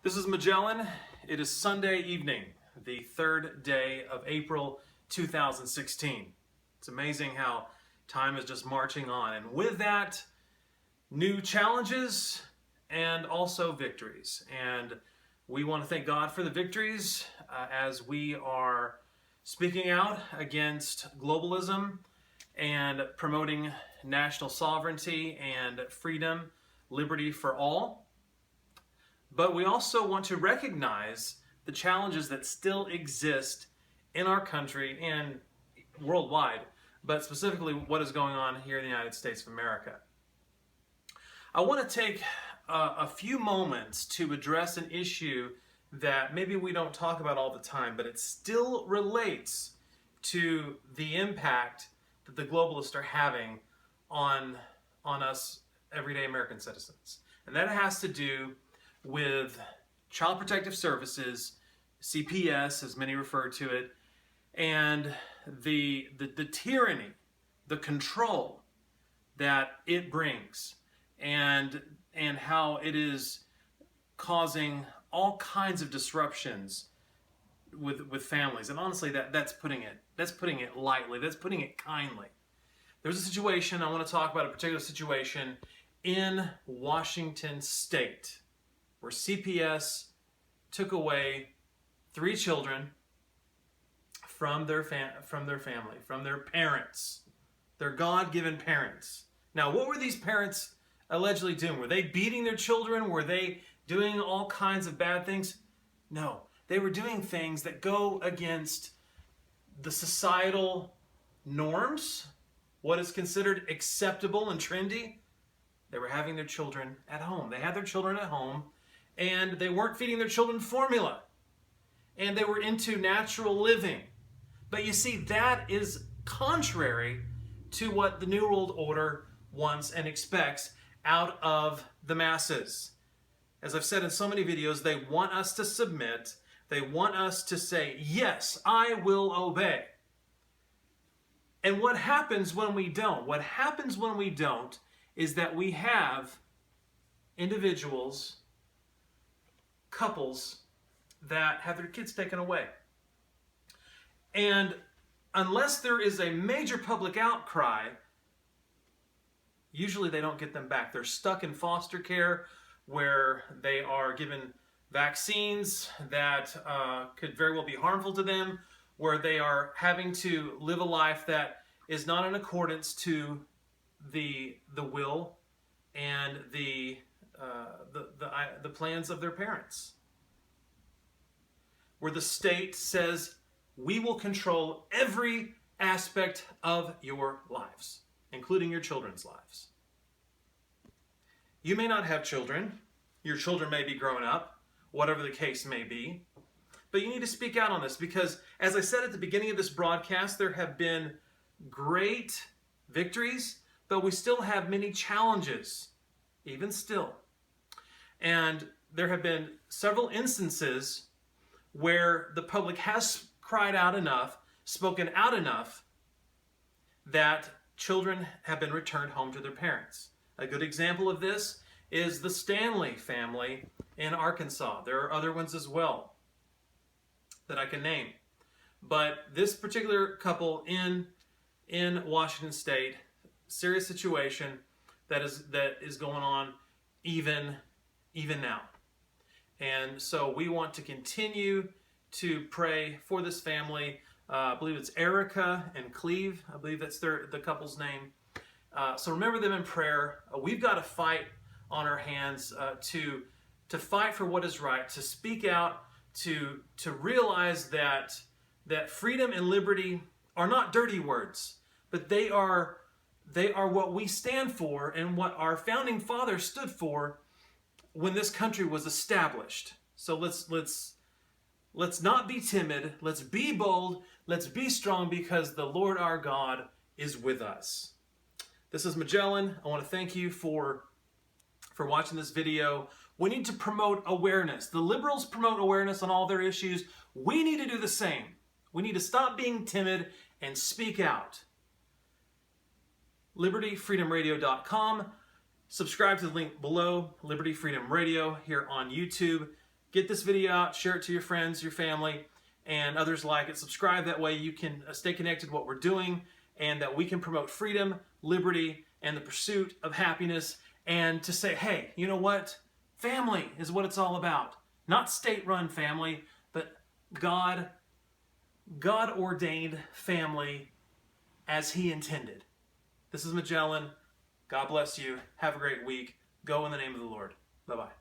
This is Magellan. It is Sunday evening, the 3rd day of April 2016. It's amazing how time is just marching on. And with that, new challenges and also victories. And we want to thank God for the victories as we are speaking out against globalism and promoting national sovereignty and freedom, liberty for all. But we also want to recognize the challenges that still exist in our country and worldwide, but specifically what is going on here in the United States of America. I want to take a few moments to address an issue that maybe we don't talk about all the time, but it still relates to the impact that the globalists are having on us everyday American citizens. And that has to do with Child Protective Services, CPS as many refer to it, and the tyranny, the control that it brings, and how it is causing all kinds of disruptions with families. And honestly, that's putting it lightly, that's putting it kindly. There's a situation, I want to talk about a particular situation in Washington State, where CPS took away 3 children from their family, from their parents, their God-given parents. Now, what were these parents allegedly doing? Were they beating their children? Were they doing all kinds of bad things? No, they were doing things that go against the societal norms, what is considered acceptable and trendy. They were having their children at home. They had their children at home, and they weren't feeding their children formula. And they were into natural living. But you see, that is contrary to what the New World Order wants and expects out of the masses. As I've said in so many videos, they want us to submit. They want us to say, yes, I will obey. And what happens when we don't? What happens when we don't is that we have individuals, couples that have their kids taken away. And unless there is a major public outcry, usually they don't get them back. They're stuck in foster care where they are given vaccines that could very well be harmful to them, where they are having to live a life that is not in accordance to the will and the plans of their parents, where the state says, we will control every aspect of your lives, including your children's lives. You may not have children. Your children may be grown up, whatever the case may be. But you need to speak out on this because, as I said at the beginning of this broadcast, there have been great victories, but we still have many challenges, even still. And there have been several instances where the public has cried out enough, spoken out enough, that children have been returned home to their parents. A good example of this is the Stanley family in Arkansas. There are other ones as well that I can name. But this particular couple in Washington State, serious situation that is going on even now. And so we want to continue to pray for this family. I believe it's Erica and Cleve. I believe that's the couple's name. So remember them in prayer. We've got a fight on our hands to fight for what is right, to speak out, to realize that freedom and liberty are not dirty words, but they are what we stand for and what our founding fathers stood for when this country was established. So let's not be timid. Let's be bold. Let's be strong because the Lord our God is with us. This is Magellan. I want to thank you for watching this video. We need to promote awareness. The liberals promote awareness on all their issues. We need to do the same. We need to stop being timid and speak out. LibertyFreedomRadio.com. Subscribe to the link below, Liberty Freedom Radio, here on YouTube. get this video out, share it to your friends, your family, and others like it. Subscribe, that way you can stay connected to what we're doing, and that we can promote freedom, liberty, and the pursuit of happiness, and to say, hey, you know what? Family is what it's all about. Not state-run family, but God-ordained family as He intended. This is Magellan. God bless you. Have a great week. Go in the name of the Lord. Bye-bye.